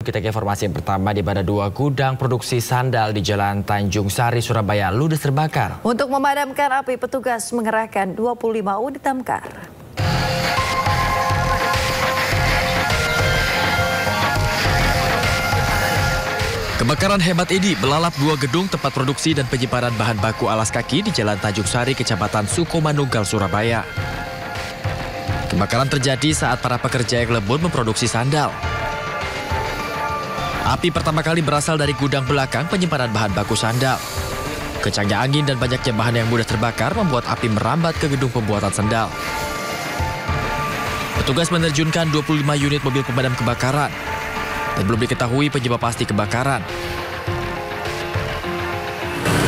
Kita ke informasi yang pertama, di mana 2 gudang produksi sandal di Jalan Tanjung Sari, Surabaya ludes terbakar. Untuk memadamkan api, petugas mengerahkan 25 unit damkar. Kebakaran hebat ini melalap 2 gedung tempat produksi dan penyimpanan bahan baku alas kaki di Jalan Tanjung Sari, Kecamatan Sukomanunggal, Surabaya. Kebakaran terjadi saat para pekerja yang lembut memproduksi sandal. Api pertama kali berasal dari gudang belakang penyimpanan bahan baku sandal. Kencangnya angin dan banyaknya bahan yang mudah terbakar membuat api merambat ke gedung pembuatan sandal. Petugas menerjunkan 25 unit mobil pemadam kebakaran dan belum diketahui penyebab pasti kebakaran.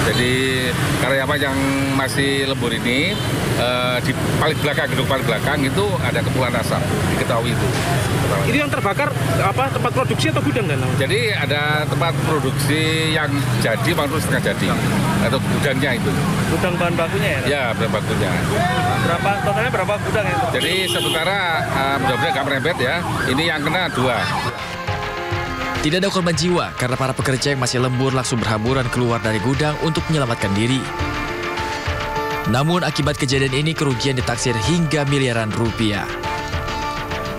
Jadi karyawan yang masih lembur ini di paling belakang, gedung paling belakang itu ada kepulan asap, diketahui itu. Ini yang terbakar apa, tempat produksi atau gudang dan? Jadi ada tempat produksi yang jadi maupun setengah jadi, atau gudangnya itu. Gudang bahan bakunya ya? Ya, bahan bakunya. Totalnya berapa gudang ya? Jadi sementara mudah-mudahan nggak merembet ya, ini yang kena 2. Tidak ada korban jiwa karena para pekerja yang masih lembur langsung berhamburan keluar dari gudang untuk menyelamatkan diri. Namun akibat kejadian ini kerugian ditaksir hingga miliaran rupiah.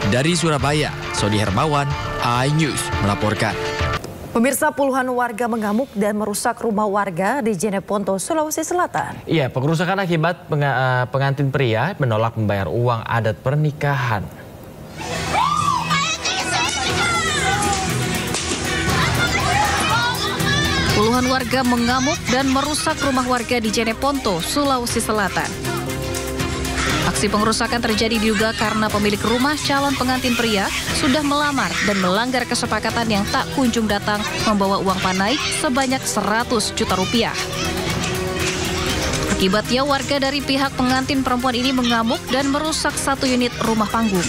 Dari Surabaya, Sony Hermawan, iNews melaporkan. Pemirsa, puluhan warga mengamuk dan merusak rumah warga di Jeneponto, Sulawesi Selatan. Iya, pengerusakan akibat pengantin pria menolak membayar uang adat pernikahan. Puluhan warga mengamuk dan merusak rumah warga di Jeneponto, Sulawesi Selatan. Aksi pengerusakan terjadi diduga karena pemilik rumah calon pengantin pria sudah melamar dan melanggar kesepakatan yang tak kunjung datang membawa uang panai sebanyak 100 juta rupiah. Akibatnya warga dari pihak pengantin perempuan ini mengamuk dan merusak 1 unit rumah panggung.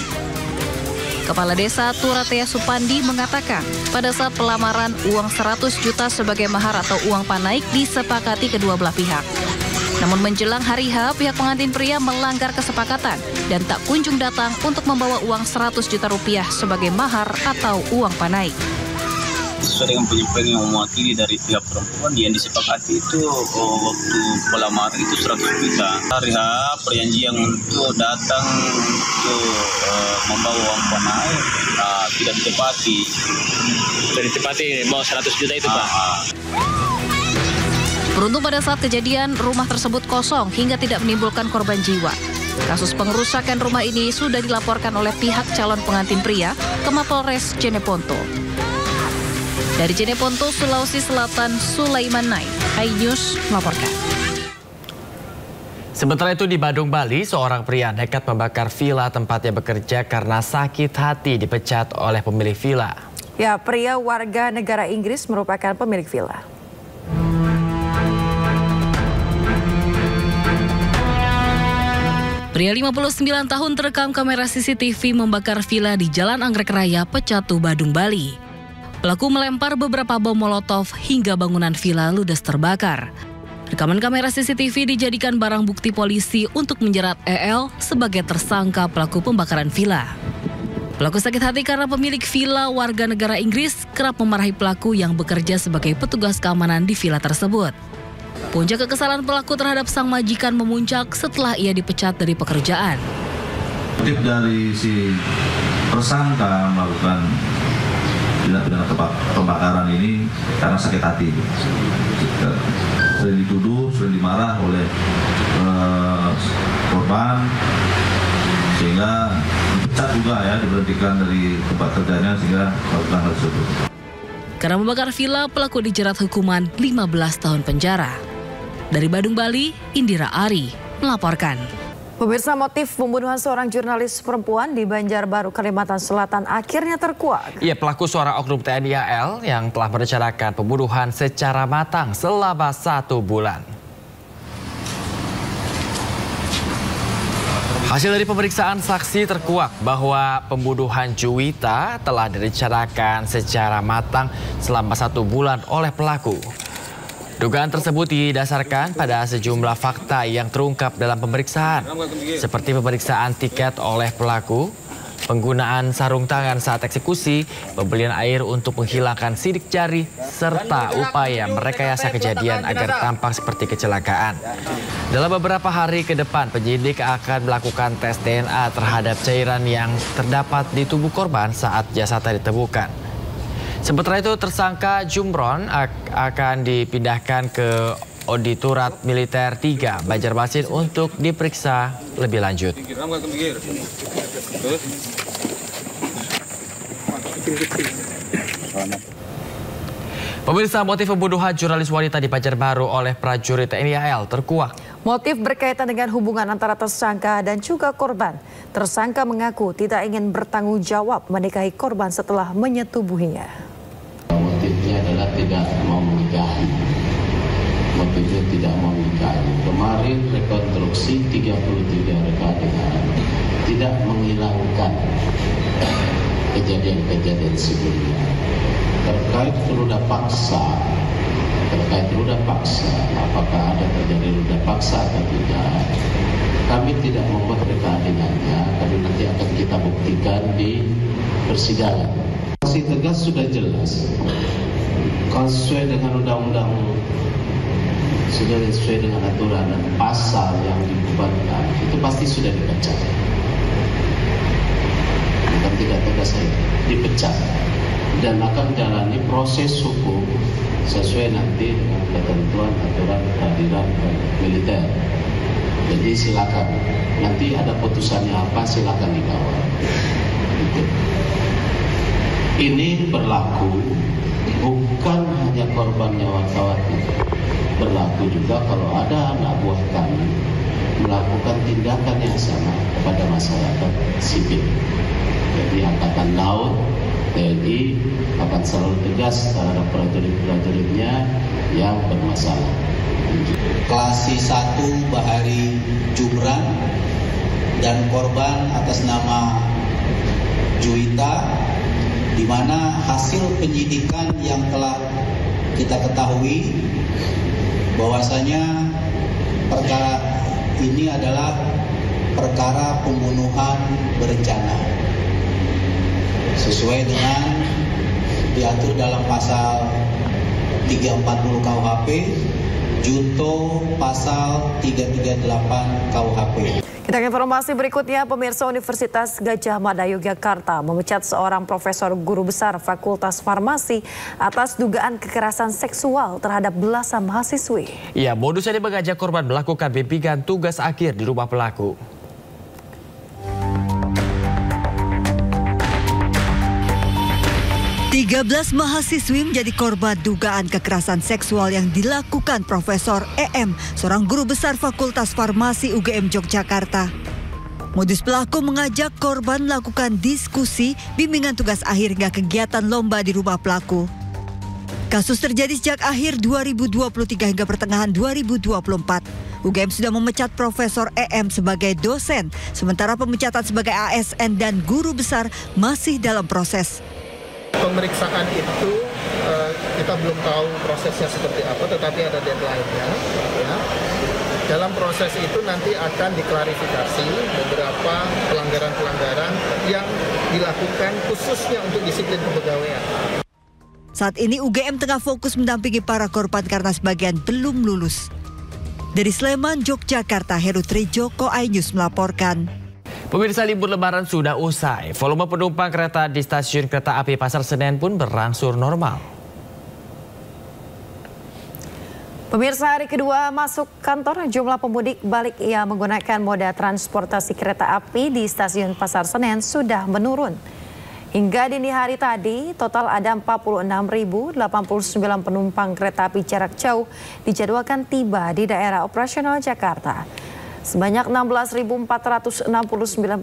Kepala Desa Turatea Supandi mengatakan pada saat pelamaran uang 100 juta sebagai mahar atau uang panai disepakati kedua belah pihak. Namun menjelang hari H, pihak pengantin pria melanggar kesepakatan dan tak kunjung datang untuk membawa uang 100 juta rupiah sebagai mahar atau uang panai. Sesuai dengan penyampaian yang mewakili dari pihak perempuan yang disepakati itu waktu pelamaran itu 100 juta. Hari H perjanjian untuk datang untuk membawa uang panai tidak ditepati. Tidak ditepati bawa 100 juta itu Pak? Beruntung pada saat kejadian rumah tersebut kosong hingga tidak menimbulkan korban jiwa. Kasus pengerusakan rumah ini sudah dilaporkan oleh pihak calon pengantin pria ke Mapolres Jeneponto. Dari Jeneponto, Sulawesi Selatan, Sulaiman Naik, iNews melaporkan. Sementara itu di Badung, Bali, seorang pria nekat membakar villa tempatnya bekerja karena sakit hati dipecat oleh pemilik villa. Ya, pria warga negara Inggris merupakan pemilik villa. Pria 59 tahun terekam kamera CCTV membakar villa di Jalan Anggrek Raya, Pecatu, Badung, Bali. Pelaku melempar beberapa bom molotov hingga bangunan villa ludes terbakar. Rekaman kamera CCTV dijadikan barang bukti polisi untuk menjerat EL sebagai tersangka pelaku pembakaran villa. Pelaku sakit hati karena pemilik villa warga negara Inggris kerap memarahi pelaku yang bekerja sebagai petugas keamanan di villa tersebut. Puncak kekesalan pelaku terhadap sang majikan memuncak setelah ia dipecat dari pekerjaan. Motif dari si tersangka melakukan tindak pidana pembakaran ini karena sakit hati. Sering dituduh, sering dimarah oleh korban, sehingga dipecat juga ya, diberhentikan dari tempat kerjanya sehingga melakukan hal tersebut. Karena membakar villa, pelaku dijerat hukuman 15 tahun penjara. Dari Badung, Bali, Indira Ari melaporkan. Pemirsa, motif pembunuhan seorang jurnalis perempuan di Banjarbaru, Kalimantan Selatan akhirnya terkuak. Iya, pelaku seorang oknum TNI AL yang telah merencanakan pembunuhan secara matang selama 1 bulan. Hasil dari pemeriksaan saksi terkuak bahwa pembunuhan Juwita telah direncanakan secara matang selama 1 bulan oleh pelaku. Dugaan tersebut didasarkan pada sejumlah fakta yang terungkap dalam pemeriksaan, seperti pemeriksaan tiket oleh pelaku, penggunaan sarung tangan saat eksekusi, pembelian air untuk menghilangkan sidik jari, serta upaya merekayasa kejadian agar tampak seperti kecelakaan. Dalam beberapa hari ke depan, penyidik akan melakukan tes DNA terhadap cairan yang terdapat di tubuh korban saat jasadnya ditemukan. Sementara itu, tersangka Jumron akan dipindahkan ke Auditorat Militer 3 Banjarmasin untuk diperiksa lebih lanjut. Pemirsa, motif pembunuhan jurnalis wanita di Banjarbaru oleh prajurit TNI AL terkuak. Motif berkaitan dengan hubungan antara tersangka dan juga korban. Tersangka mengaku tidak ingin bertanggung jawab menikahi korban setelah menyetubuhinya. Motifnya adalah tidak mau menikahi. Motifnya tidak mau menikahi. Kemarin rekonstruksi 33 reka adegan tidak menghilangkan kejadian-kejadian sebelumnya. Terkait ruda paksa, apakah ada terjadi ruda paksa atau tidak, kami tidak membuat reka adegannya, tapi nanti akan kita buktikan di persidangan. Sanksi tegas sudah jelas, kalau sesuai dengan undang-undang, sudah sesuai dengan aturan dan pasal yang dibebankan, itu pasti sudah dipecat. Bukan tidak tegas saja, dipecat. Dan akan menjalani proses hukum sesuai nanti dengan ketentuan aturan peradilan militer. Jadi silakan, nanti ada putusannya apa, silakan dikawal. Ini berlaku bukan hanya korbannya wartawan, berlaku juga kalau ada anak buah kami melakukan tindakan yang sama kepada masyarakat sipil. Jadi Angkatan Laut, TNI akan selalu tegas terhadap prajurit-prajuritnya yang bermasalah. Klasi 1 Bahari Jumran dan korban atas nama Juwita, di mana hasil penyidikan yang telah kita ketahui bahwasanya perkara ini adalah perkara pembunuhan berencana sesuai dengan diatur dalam pasal 340 KUHP junto pasal 338 KUHP. Kita ke informasi berikutnya. Pemirsa, Universitas Gadjah Mada Yogyakarta memecat seorang profesor guru besar Fakultas Farmasi atas dugaan kekerasan seksual terhadap belasan mahasiswi. Ya, modusnya mengajak korban melakukan bimbingan tugas akhir di rumah pelaku. Tiga 13 mahasiswi menjadi korban dugaan kekerasan seksual yang dilakukan Profesor EM, seorang guru besar Fakultas Farmasi UGM Yogyakarta. Modus pelaku mengajak korban melakukan diskusi, bimbingan tugas akhir hingga kegiatan lomba di rumah pelaku. Kasus terjadi sejak akhir 2023 hingga pertengahan 2024. UGM sudah memecat Profesor EM sebagai dosen, sementara pemecatan sebagai ASN dan guru besar masih dalam proses. Pemeriksaan itu kita belum tahu prosesnya seperti apa, tetapi ada deadline-nya. Ya. Dalam proses itu nanti akan diklarifikasi beberapa pelanggaran-pelanggaran yang dilakukan khususnya untuk disiplin kepegawaian. Saat ini UGM tengah fokus mendampingi para korban karena sebagian belum lulus. Dari Sleman, Yogyakarta, Heru Trijoko, iNews melaporkan. Pemirsa, libur lebaran sudah usai. Volume penumpang kereta di stasiun kereta api Pasar Senen pun berangsur normal. Pemirsa, hari kedua masuk kantor, jumlah pemudik balik yang menggunakan moda transportasi kereta api di stasiun Pasar Senen sudah menurun. Hingga dini hari tadi, total ada 46.089 penumpang kereta api jarak jauh dijadwalkan tiba di daerah operasional Jakarta. Sebanyak 16.469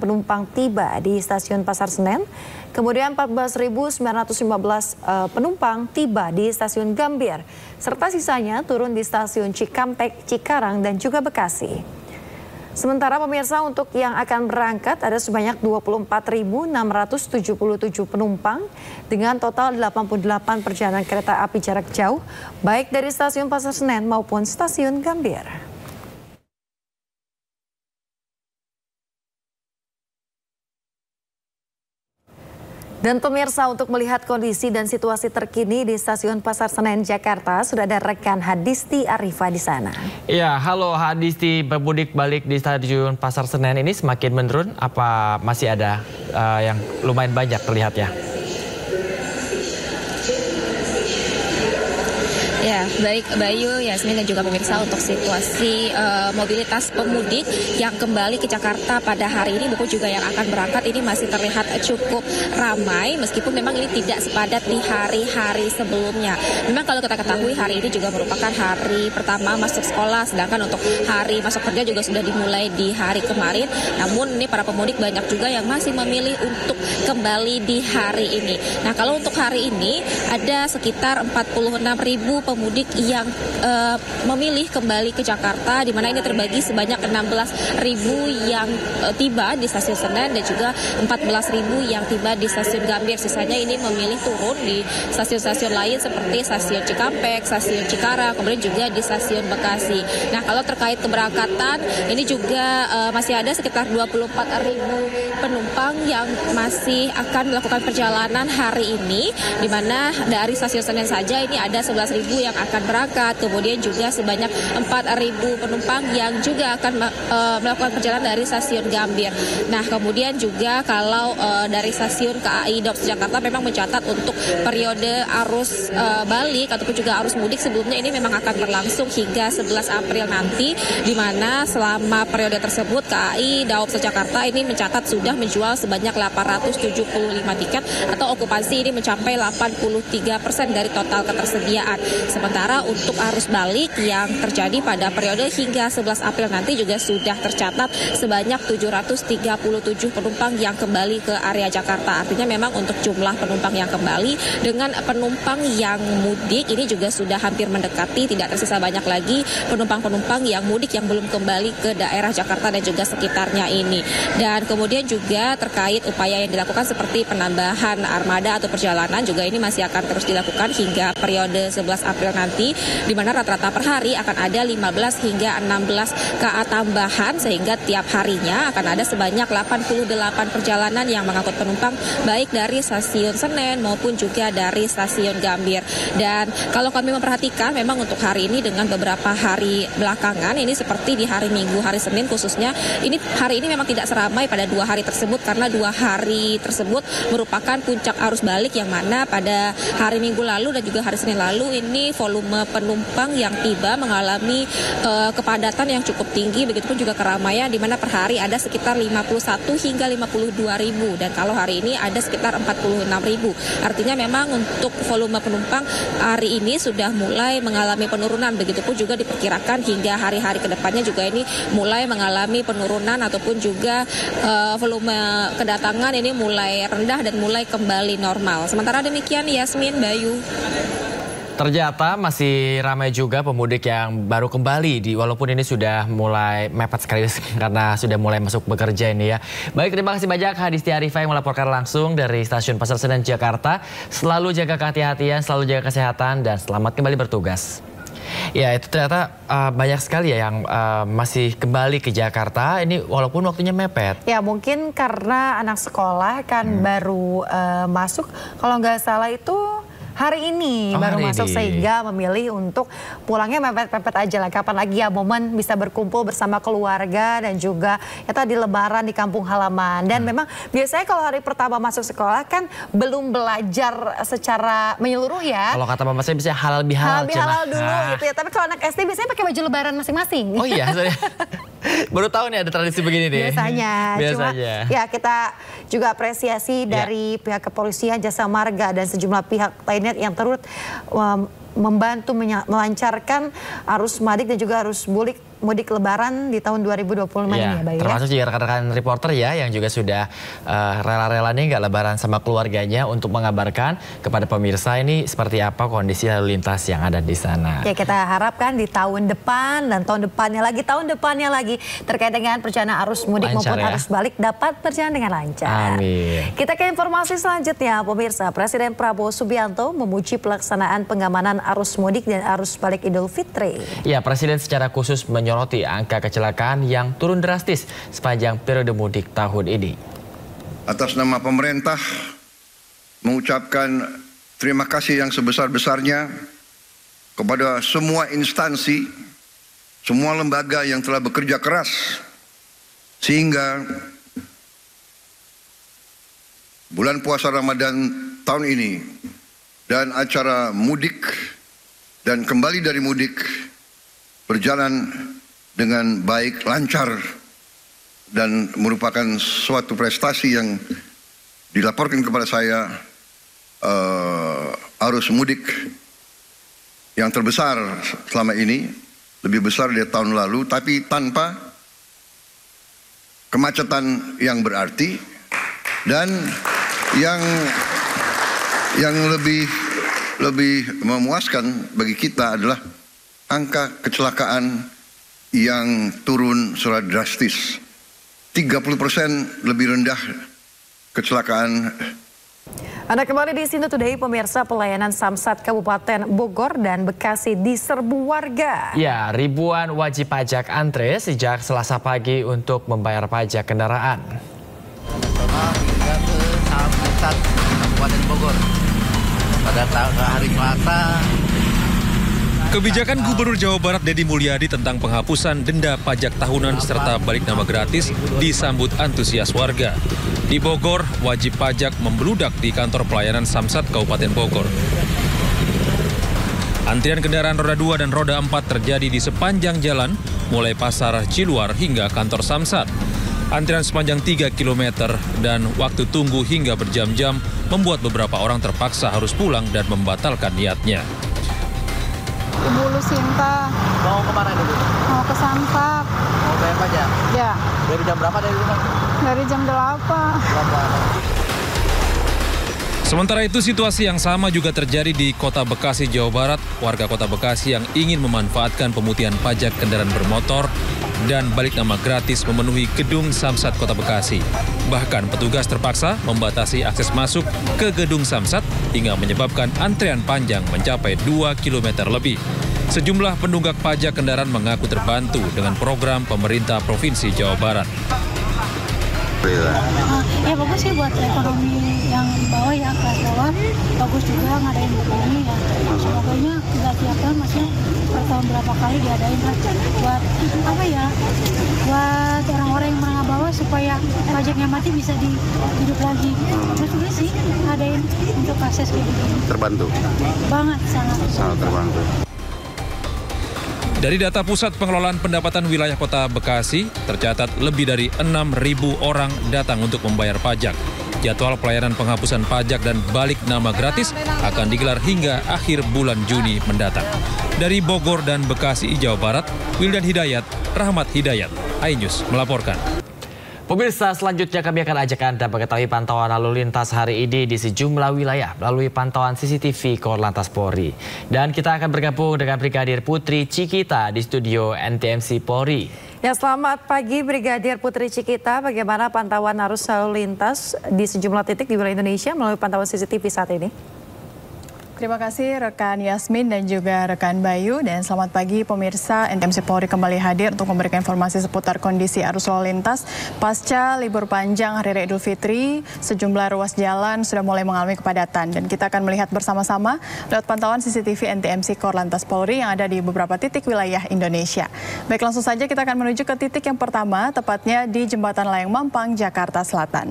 penumpang tiba di stasiun Pasar Senen, kemudian 14.915 penumpang tiba di stasiun Gambir, serta sisanya turun di stasiun Cikampek, Cikarang, dan juga Bekasi. Sementara pemirsa, untuk yang akan berangkat ada sebanyak 24.677 penumpang dengan total 88 perjalanan kereta api jarak jauh, baik dari stasiun Pasar Senen maupun stasiun Gambir. Dan pemirsa, untuk melihat kondisi dan situasi terkini di Stasiun Pasar Senen, Jakarta, sudah ada rekan Hadisti Arifa di sana. Ya, halo Hadisti, pemudik balik di Stasiun Pasar Senen ini semakin menurun, apa masih ada yang lumayan banyak terlihat ya? Ya, baik Bayu, Yasmin dan juga pemirsa, untuk situasi mobilitas pemudik yang kembali ke Jakarta pada hari ini maupun juga yang akan berangkat ini masih terlihat cukup ramai, meskipun memang ini tidak sepadat di hari-hari sebelumnya. Memang kalau kita ketahui hari ini juga merupakan hari pertama masuk sekolah, sedangkan untuk hari masuk kerja juga sudah dimulai di hari kemarin. Namun ini para pemudik banyak juga yang masih memilih untuk kembali di hari ini. Nah, kalau untuk hari ini ada sekitar 46.000 pemudik yang memilih kembali ke Jakarta, di mana ini terbagi sebanyak 16.000 yang tiba di Stasiun Senen dan juga 14.000 yang tiba di Stasiun Gambir. Sisanya ini memilih turun di stasiun-stasiun lain seperti Stasiun Cikampek, Stasiun Cikarang, kemudian juga di Stasiun Bekasi. Nah, kalau terkait keberangkatan, ini juga masih ada sekitar 24.000 penumpang yang masih akan melakukan perjalanan hari ini, di mana dari Stasiun Senen saja ini ada 11.000 yang akan berangkat, kemudian juga sebanyak 4.000 penumpang yang juga akan melakukan perjalanan dari Stasiun Gambir. Nah, kemudian juga kalau dari Stasiun KAI Daops Jakarta memang mencatat untuk periode arus balik ataupun juga arus mudik sebelumnya ini memang akan berlangsung hingga 11 April nanti, di mana selama periode tersebut KAI Daops Jakarta ini mencatat sudah menjual sebanyak 875 tiket atau okupansi ini mencapai 83% dari total ketersediaan. Sementara untuk arus balik yang terjadi pada periode hingga 11 April nanti juga sudah tercatat sebanyak 737 penumpang yang kembali ke area Jakarta. Artinya memang untuk jumlah penumpang yang kembali dengan penumpang yang mudik ini juga sudah hampir mendekati, tidak tersisa banyak lagi penumpang-penumpang yang mudik yang belum kembali ke daerah Jakarta dan juga sekitarnya ini. Dan kemudian juga terkait upaya yang dilakukan seperti penambahan armada atau perjalanan juga ini masih akan terus dilakukan hingga periode 11 April nanti, di mana rata-rata per hari akan ada 15 hingga 16 KA tambahan, sehingga tiap harinya akan ada sebanyak 88 perjalanan yang mengangkut penumpang baik dari Stasiun Senen maupun juga dari Stasiun Gambir. Dan kalau kami memperhatikan memang untuk hari ini dengan beberapa hari belakangan ini seperti di hari Minggu, hari Senin khususnya, ini hari ini memang tidak seramai pada 2 hari tersebut, karena 2 hari tersebut merupakan puncak arus balik, yang mana pada hari Minggu lalu dan juga hari Senin lalu ini volume penumpang yang tiba mengalami kepadatan yang cukup tinggi, begitupun juga keramaian, di mana per hari ada sekitar 51 hingga 52.000, dan kalau hari ini ada sekitar 46.000. Artinya memang untuk volume penumpang hari ini sudah mulai mengalami penurunan, begitupun juga diperkirakan hingga hari-hari kedepannya juga ini mulai mengalami penurunan ataupun juga volume kedatangan ini mulai rendah dan mulai kembali normal. Sementara demikian, Yasmin, Bayu. Ternyata masih ramai juga pemudik yang baru kembali, walaupun ini sudah mulai mepet sekali karena sudah mulai masuk bekerja ini ya. Baik, terima kasih banyak Hadisti Arifa yang melaporkan langsung dari Stasiun Pasar Senen, Jakarta. Selalu jaga kehati-hatian, selalu jaga kesehatan, dan selamat kembali bertugas. Ya, itu ternyata banyak sekali ya yang masih kembali ke Jakarta ini walaupun waktunya mepet. Ya, mungkin karena anak sekolah kan baru masuk, kalau nggak salah itu hari ini baru masuk, sehingga memilih untuk pulangnya mepet-mepet aja lah. Kapan lagi ya momen bisa berkumpul bersama keluarga dan juga ya tadi lebaran di kampung halaman. Dan memang biasanya kalau hari pertama masuk sekolah kan belum belajar secara menyeluruh ya. Kalau kata mama saya bisa halal bihalal. Halal bihalal dulu gitu ya. Tapi kalau anak SD biasanya pakai baju lebaran masing-masing. Oh iya, baru tahu nih ada tradisi begini nih. Biasanya. Cuma ya kita juga apresiasi dari pihak kepolisian, Jasa Marga dan sejumlah pihak lainnya yang turut membantu melancarkan arus mudik dan juga arus mudik lebaran di tahun 2025 ini ya, Bayu. Termasuk juga rekan-rekan reporter ya yang juga sudah rela-rela nih nggak lebaran sama keluarganya untuk mengabarkan kepada pemirsa ini seperti apa kondisi lalu lintas yang ada di sana. Ya, kita harapkan di tahun depan dan tahun depannya lagi terkait dengan perjalanan arus mudik lancar, maupun arus balik dapat berjalan dengan lancar. Amin. Kita ke informasi selanjutnya, pemirsa. Presiden Prabowo Subianto memuji pelaksanaan pengamanan arus mudik dan arus balik Idul Fitri. Ya, Presiden secara khusus menyoroti angka kecelakaan yang turun drastis sepanjang periode mudik tahun ini. Atas nama pemerintah mengucapkan terima kasih yang sebesar-besarnya kepada semua instansi, semua lembaga yang telah bekerja keras sehingga bulan puasa Ramadan tahun ini dan acara mudik dan kembali dari mudik berjalan dengan baik, lancar, dan merupakan suatu prestasi yang dilaporkan kepada saya, arus mudik yang terbesar selama ini, lebih besar dari tahun lalu, tapi tanpa kemacetan yang berarti, dan yang lebih memuaskan bagi kita adalah angka kecelakaan yang turun secara drastis. 30% lebih rendah kecelakaan. Anda kembali di Sindu Today, pemirsa. Pelayanan Samsat Kabupaten Bogor dan Bekasi diserbu warga. Ya, ribuan wajib pajak antre sejak Selasa pagi untuk membayar pajak kendaraan. Hingga ke Samsat Kabupaten Bogor pada hari Selasa. Kebijakan Gubernur Jawa Barat Deddy Mulyadi tentang penghapusan denda pajak tahunan serta balik nama gratis disambut antusias warga. Di Bogor, wajib pajak membludak di kantor pelayanan Samsat Kabupaten Bogor. Antrian kendaraan roda 2 dan roda 4 terjadi di sepanjang jalan, mulai Pasar Ciluar hingga kantor Samsat. Antrian sepanjang 3 km dan waktu tunggu hingga berjam-jam membuat beberapa orang terpaksa harus pulang dan membatalkan niatnya. Ibu Lucinta. Mau kemana dulu? Mau ke Samsat. Mau bayar pajak? Ya. Dari jam berapa dari rumah? Dari jam 8. Sementara itu situasi yang sama juga terjadi di Kota Bekasi, Jawa Barat. Warga Kota Bekasi yang ingin memanfaatkan pemutihan pajak kendaraan bermotor dan balik nama gratis memenuhi gedung Samsat Kota Bekasi. Bahkan petugas terpaksa membatasi akses masuk ke gedung Samsat hingga menyebabkan antrean panjang mencapai 2 km lebih. Sejumlah penunggak pajak kendaraan mengaku terbantu dengan program pemerintah Provinsi Jawa Barat. Ya bagus sih buat ekonomi yang bawah ya, kelas bawah. Bagus juga ngadain begini ya. Semoganya nggak tiap tahun, maksudnya per tahun berapa kali diadain lah. Buat apa ya? Buat orang-orang yang menengah bawah supaya pajaknya mati bisa hidup lagi. Terus juga sih ngadain untuk akses kayak begini. Terbantu? Banget, sangat. Sangat terbantu. Dari data Pusat Pengelolaan Pendapatan Wilayah Kota Bekasi, tercatat lebih dari 6.000 orang datang untuk membayar pajak. Jadwal pelayanan penghapusan pajak dan balik nama gratis akan digelar hingga akhir bulan Juni mendatang. Dari Bogor dan Bekasi, Jawa Barat, Wildan Hidayat, Rahmat Hidayat, iNews melaporkan. Pemirsa, selanjutnya kami akan ajak Anda mengetahui pantauan lalu lintas hari ini di sejumlah wilayah melalui pantauan CCTV Korlantas Polri. Dan kita akan bergabung dengan Brigadir Putri Cikita di studio NTMC Polri. Ya, selamat pagi Brigadir Putri Cikita. Bagaimana pantauan arus lalu lintas di sejumlah titik di wilayah Indonesia melalui pantauan CCTV saat ini? Terima kasih rekan Yasmin dan juga rekan Bayu, dan selamat pagi pemirsa. NTMC Polri kembali hadir untuk memberikan informasi seputar kondisi arus lalu lintas pasca libur panjang Hari Raya Idul Fitri. Sejumlah ruas jalan sudah mulai mengalami kepadatan dan kita akan melihat bersama-sama lewat pantauan CCTV NTMC Korlantas Polri yang ada di beberapa titik wilayah Indonesia. Baik, langsung saja kita akan menuju ke titik yang pertama, tepatnya di Jembatan Layang Mampang, Jakarta Selatan.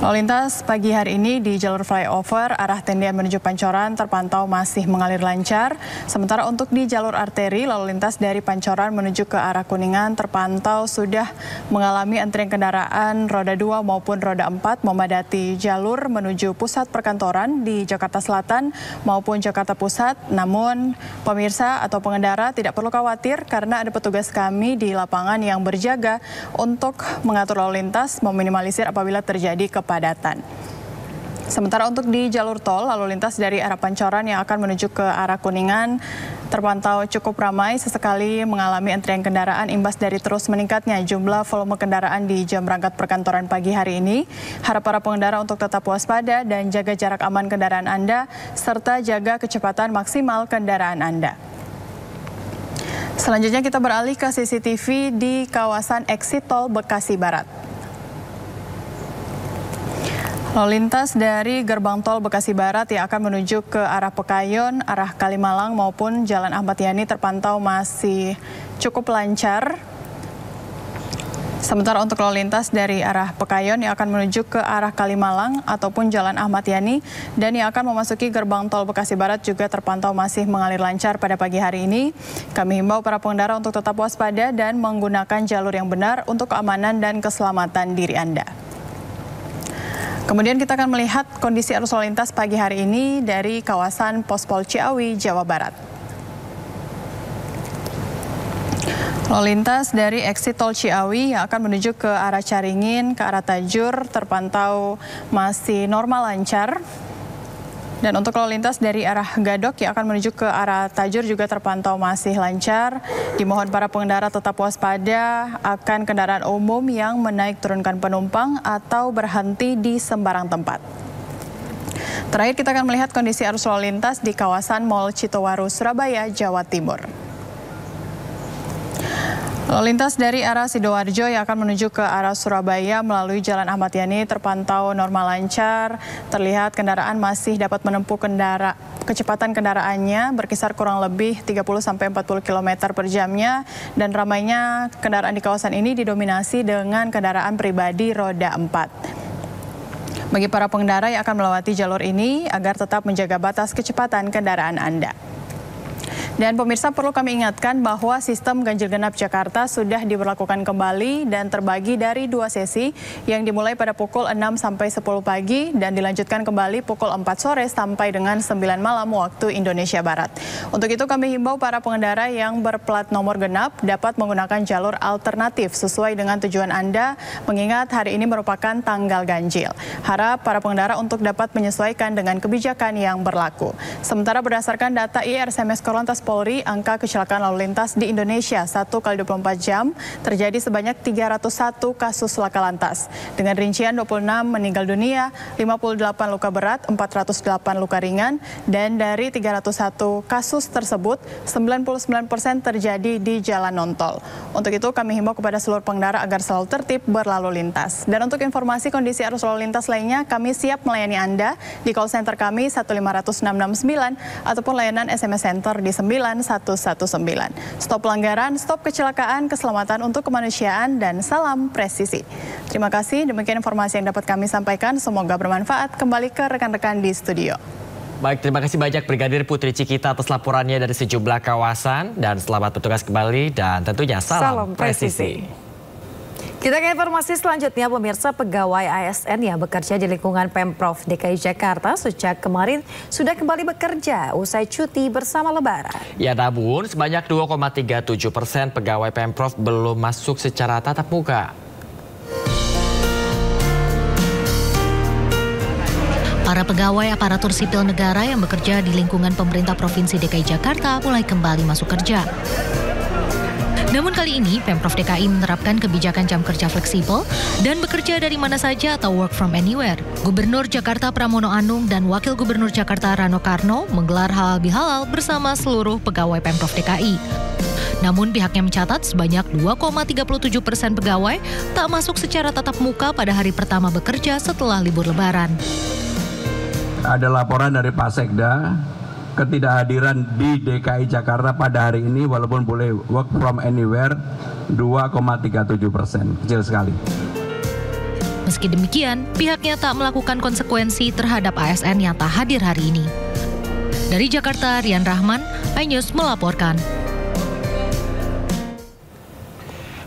Lalu lintas pagi hari ini di jalur flyover arah Tendian menuju Pancoran terpantau masih mengalir lancar. Sementara untuk di jalur arteri lalu lintas dari Pancoran menuju ke arah Kuningan terpantau sudah mengalami antrian kendaraan roda 2 maupun roda 4 memadati jalur menuju pusat perkantoran di Jakarta Selatan maupun Jakarta Pusat. Namun pemirsa atau pengendara tidak perlu khawatir karena ada petugas kami di lapangan yang berjaga untuk mengatur lalu lintas, meminimalisir apabila terjadi kepadatan. Sementara untuk di jalur tol, lalu lintas dari arah Pancoran yang akan menuju ke arah Kuningan terpantau cukup ramai, sesekali mengalami antrian kendaraan imbas dari terus meningkatnya jumlah volume kendaraan di jam berangkat perkantoran pagi hari ini. Harap para pengendara untuk tetap waspada dan jaga jarak aman kendaraan Anda, serta jaga kecepatan maksimal kendaraan Anda. Selanjutnya kita beralih ke CCTV di kawasan exit tol Bekasi Barat. Lalu lintas dari gerbang tol Bekasi Barat yang akan menuju ke arah Pekayon, arah Kalimalang maupun Jalan Ahmad Yani terpantau masih cukup lancar. Sementara untuk lalu lintas dari arah Pekayon yang akan menuju ke arah Kalimalang ataupun Jalan Ahmad Yani dan yang akan memasuki gerbang tol Bekasi Barat juga terpantau masih mengalir lancar pada pagi hari ini. Kami himbau para pengendara untuk tetap waspada dan menggunakan jalur yang benar untuk keamanan dan keselamatan diri Anda. Kemudian kita akan melihat kondisi arus lalu lintas pagi hari ini dari kawasan Pospol Ciawi, Jawa Barat. Lalu lintas dari exit tol Ciawi yang akan menuju ke arah Caringin, ke arah Tajur terpantau masih normal lancar. Dan untuk lalu lintas dari arah Gadok yang akan menuju ke arah Tajur juga terpantau masih lancar. Dimohon para pengendara tetap waspada akan kendaraan umum yang menaik turunkan penumpang atau berhenti di sembarang tempat. Terakhir kita akan melihat kondisi arus lalu lintas di kawasan Mall Citowaru, Surabaya, Jawa Timur. Lalu lintas dari arah Sidoarjo yang akan menuju ke arah Surabaya melalui Jalan Ahmad Yani terpantau normal lancar. Terlihat kendaraan masih dapat menempuh kecepatan kendaraannya berkisar kurang lebih 30-40 km per jamnya. Dan ramainya kendaraan di kawasan ini didominasi dengan kendaraan pribadi roda 4. Bagi para pengendara yang akan melewati jalur ini agar tetap menjaga batas kecepatan kendaraan Anda. Dan pemirsa, perlu kami ingatkan bahwa sistem ganjil genap Jakarta sudah diberlakukan kembali dan terbagi dari 2 sesi yang dimulai pada pukul 6 sampai 10 pagi dan dilanjutkan kembali pukul 4 sore sampai dengan 9 malam waktu Indonesia Barat. Untuk itu kami himbau para pengendara yang berplat nomor genap dapat menggunakan jalur alternatif sesuai dengan tujuan Anda, mengingat hari ini merupakan tanggal ganjil. Harap para pengendara untuk dapat menyesuaikan dengan kebijakan yang berlaku. Sementara berdasarkan data IRSMS Korlantas Polri, angka kecelakaan lalu lintas di Indonesia 1 kali 24 jam terjadi sebanyak 301 kasus laka lantas. Dengan rincian 26 meninggal dunia, 58 luka berat, 408 luka ringan, dan dari 301 kasus tersebut, 99% terjadi di jalan non-tol. Untuk itu kami himbau kepada seluruh pengendara agar selalu tertib berlalu lintas. Dan untuk informasi kondisi arus lalu lintas lainnya, kami siap melayani Anda di call center kami 1500669 ataupun layanan SMS Center di 9119. Stop pelanggaran, stop kecelakaan, keselamatan untuk kemanusiaan, dan salam presisi. Terima kasih, demikian informasi yang dapat kami sampaikan. Semoga bermanfaat. Kembali ke rekan-rekan di studio. Baik, terima kasih banyak Brigadir Putri Cikita atas laporannya dari sejumlah kawasan. Dan selamat bertugas kembali dan tentunya salam presisi. Kita ke informasi selanjutnya, pemirsa. Pegawai ASN yang bekerja di lingkungan Pemprov DKI Jakarta sejak kemarin sudah kembali bekerja usai cuti bersama Lebaran. Ya, namun sebanyak 2,37% pegawai Pemprov belum masuk secara tatap muka. Para pegawai aparatur sipil negara yang bekerja di lingkungan pemerintah Provinsi DKI Jakarta mulai kembali masuk kerja. Namun kali ini, Pemprov DKI menerapkan kebijakan jam kerja fleksibel dan bekerja dari mana saja atau work from anywhere. Gubernur Jakarta Pramono Anung dan Wakil Gubernur Jakarta Rano Karno menggelar halal bihalal bersama seluruh pegawai Pemprov DKI. Namun pihaknya mencatat sebanyak 2,37% pegawai tak masuk secara tatap muka pada hari pertama bekerja setelah libur Lebaran. Ada laporan dari Pak Sekda, ketidakhadiran di DKI Jakarta pada hari ini walaupun boleh work from anywhere 2,37%, kecil sekali. Meski demikian, pihaknya tak melakukan konsekuensi terhadap ASN yang tak hadir hari ini. Dari Jakarta, Rian Rahman, iNews melaporkan.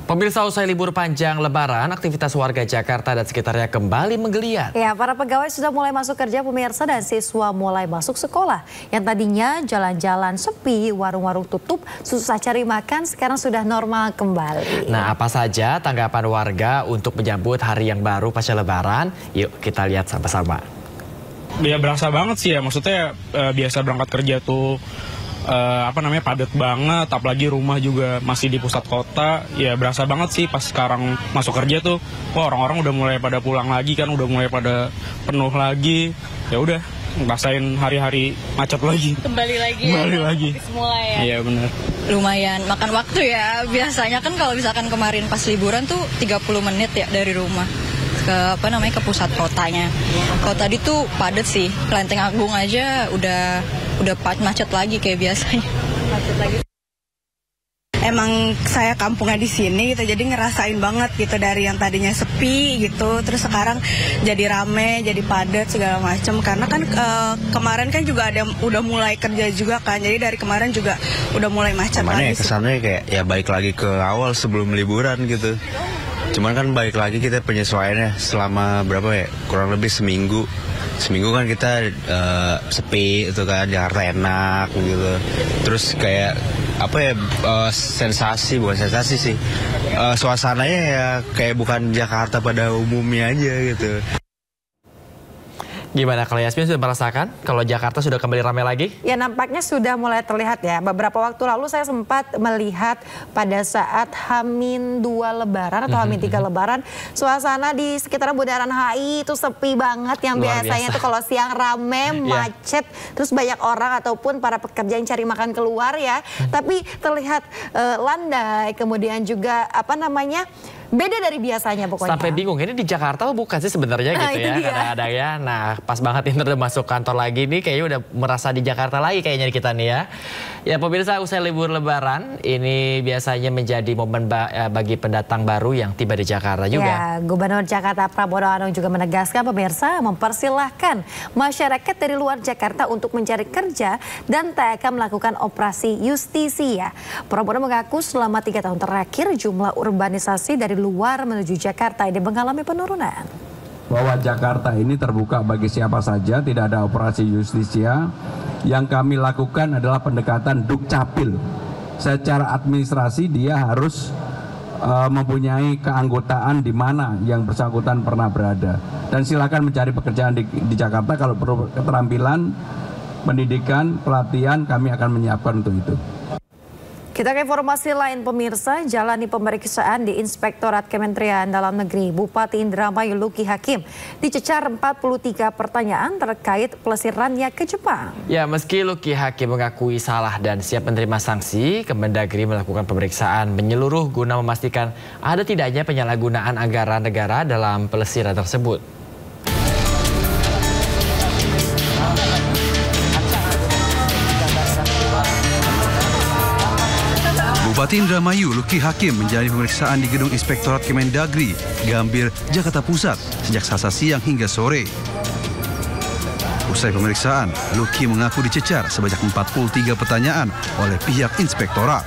Pemirsa, usai libur panjang Lebaran, aktivitas warga Jakarta dan sekitarnya kembali menggeliat. Ya, para pegawai sudah mulai masuk kerja, pemirsa, dan siswa mulai masuk sekolah. Yang tadinya jalan-jalan sepi, warung-warung tutup, susah cari makan, sekarang sudah normal kembali. Nah, apa saja tanggapan warga untuk menyambut hari yang baru pasca Lebaran? Yuk kita lihat sama-sama. Ya berasa banget sih ya, maksudnya biasa berangkat kerja tuh padat banget, apalagi rumah juga masih di pusat kota. Ya berasa banget sih pas sekarang masuk kerja tuh, wah orang-orang udah mulai pada pulang lagi kan, udah mulai pada penuh lagi. Ya udah ngerasain hari-hari macet lagi. Kembali lagi semula ya. Iya benar. Lumayan makan waktu ya. Biasanya kan kalau misalkan kemarin pas liburan tuh 30 menit ya dari rumah. ke ke pusat kotanya. Kalau tadi tuh padat sih, Kelenteng Agung aja udah macet lagi kayak biasanya. Macet lagi. Emang saya kampungnya di sini gitu, jadi ngerasain banget gitu dari yang tadinya sepi gitu, terus sekarang jadi rame, jadi padat segala macam. Karena kan kemarin kan juga ada udah mulai kerja juga kan, jadi dari kemarin juga udah mulai macet lagi. Kesannya kayak ya balik lagi ke awal sebelum liburan gitu. Cuman kan balik lagi kita penyesuaiannya selama berapa ya, kurang lebih seminggu kan kita sepi itu kan, Jakarta enak gitu. Terus kayak sensasi, bukan sensasi sih, suasananya ya kayak bukan Jakarta pada umumnya aja gitu. Gimana kalau Yasmin sudah merasakan kalau Jakarta sudah kembali ramai lagi? Ya nampaknya sudah mulai terlihat ya. Beberapa waktu lalu saya sempat melihat pada saat H-2 Lebaran atau H-3 Lebaran, suasana di sekitaran Bundaran HI itu sepi banget. Yang biasanya tuh kalau siang rame, macet, terus banyak orang ataupun para pekerja yang cari makan keluar ya. Tapi terlihat landai, kemudian juga beda dari biasanya pokoknya. Sampai bingung, ini di Jakarta bukan sih sebenarnya gitu ya kadang-kadang ya. Nah pas banget ini udah masuk kantor lagi nih, kayaknya udah merasa di Jakarta lagi kayaknya kita nih ya. Ya pemirsa, usai libur Lebaran, ini biasanya menjadi momen bagi pendatang baru yang tiba di Jakarta juga. Ya, Gubernur Jakarta Prabowo Anung juga menegaskan pemirsa mempersilahkan masyarakat dari luar Jakarta untuk mencari kerja dan tak akan melakukan operasi justisia. Prabowo mengaku selama 3 tahun terakhir jumlah urbanisasi dari luar menuju Jakarta ini mengalami penurunan. Bahwa Jakarta ini terbuka bagi siapa saja, tidak ada operasi justisia. Yang kami lakukan adalah pendekatan dukcapil. Secara administrasi dia harus mempunyai keanggotaan di mana yang bersangkutan pernah berada. Dan silakan mencari pekerjaan di Jakarta, kalau perlu keterampilan, pendidikan, pelatihan, kami akan menyiapkan untuk itu. Kita ke informasi lain pemirsa, jalani pemeriksaan di Inspektorat Kementerian Dalam Negeri. Bupati Indramayu Luki Hakim dicecar 43 pertanyaan terkait pelesirannya ke Jepang. Ya, meski Luki Hakim mengakui salah dan siap menerima sanksi, Kemendagri melakukan pemeriksaan menyeluruh guna memastikan ada tidaknya penyalahgunaan anggaran negara dalam pelesiran tersebut. Bupati Indramayu Luki Hakim menjalani pemeriksaan di gedung Inspektorat Kemendagri, Gambir, Jakarta Pusat sejak Selasa siang hingga sore. Usai pemeriksaan, Luki mengaku dicecar sebanyak 43 pertanyaan oleh pihak inspektorat.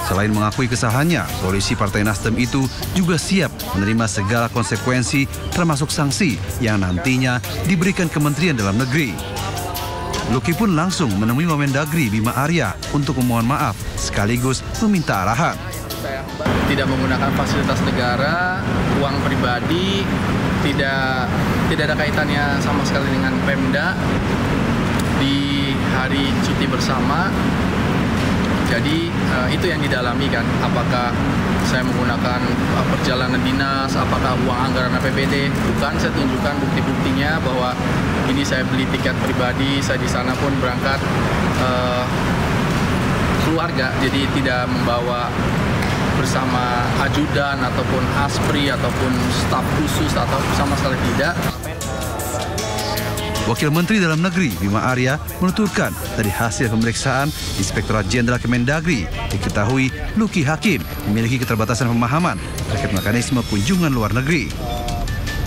Selain mengakui kesalahannya, polisi Partai Nasdem itu juga siap menerima segala konsekuensi termasuk sanksi yang nantinya diberikan Kementerian Dalam Negeri. Luki pun langsung menemui Wamendagri Bima Arya untuk memohon maaf sekaligus meminta arahan. Tidak menggunakan fasilitas negara, uang pribadi, tidak ada kaitannya sama sekali dengan Pemda di hari cuti bersama. Jadi itu yang didalami kan, apakah saya menggunakan perjalanan dinas, apakah uang anggaran APBD, bukan. Saya tunjukkan bukti-buktinya bahwa ini saya beli tiket pribadi, saya di sana pun berangkat keluarga, jadi tidak membawa bersama ajudan ataupun aspri ataupun staf khusus atau sama sekali tidak. Wakil Menteri Dalam Negeri Bima Arya menuturkan dari hasil pemeriksaan Inspektorat Jenderal Kemendagri diketahui Luki Hakim memiliki keterbatasan pemahaman terkait mekanisme kunjungan luar negeri.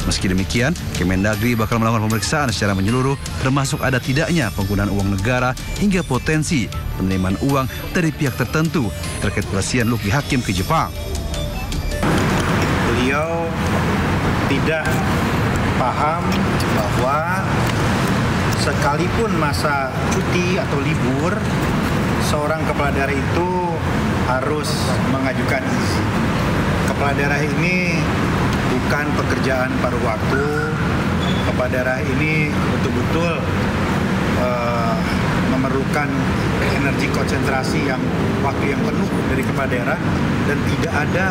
Meski demikian, Kemendagri bakal melakukan pemeriksaan secara menyeluruh termasuk ada tidaknya penggunaan uang negara hingga potensi penerimaan uang dari pihak tertentu terkait pelesiran Luki Hakim ke Jepang. Beliau tidak paham bahwa sekalipun masa cuti atau libur, seorang kepala daerah itu harus mengajukan izin. Kepala daerah ini bukan pekerjaan paruh waktu. Kepala daerah ini betul-betul memerlukan energi konsentrasi waktu yang penuh dari kepala daerah, dan tidak ada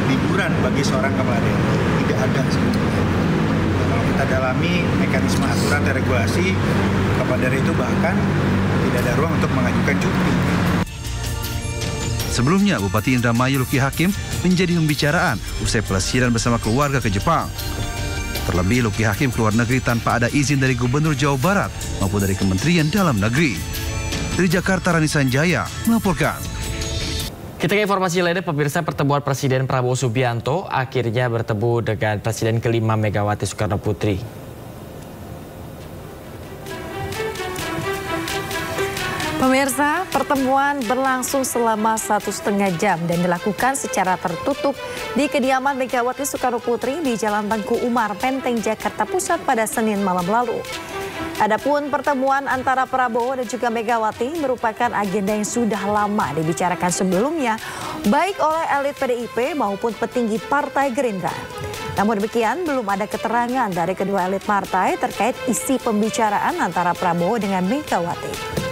liburan bagi seorang kepala daerah. Tidak ada sebetulnya. Kalau kita dalami mekanisme aturan dan regulasi, kepala daerah itu bahkan tidak ada ruang untuk mengajukan cuti. Sebelumnya, Bupati Indramayu Luki Hakim menjadi pembicaraan usai pelesiran bersama keluarga ke Jepang. Terlebih Luki Hakim keluar negeri tanpa ada izin dari Gubernur Jawa Barat maupun dari Kementerian Dalam Negeri. Dari Jakarta, Rani Sanjaya melaporkan. Kita ke informasi lainnya, pemirsa, pertemuan Presiden Prabowo Subianto akhirnya bertemu dengan Presiden kelima Megawati Soekarno Putri. Pemirsa, pertemuan berlangsung selama 1,5 jam dan dilakukan secara tertutup di kediaman Megawati Soekarno Putri di Jalan Tengku Umar, Menteng, Jakarta Pusat pada Senin malam lalu. Adapun pertemuan antara Prabowo dan juga Megawati merupakan agenda yang sudah lama dibicarakan sebelumnya, baik oleh elit PDIP maupun petinggi Partai Gerindra. Namun demikian, belum ada keterangan dari kedua elit partai terkait isi pembicaraan antara Prabowo dengan Megawati.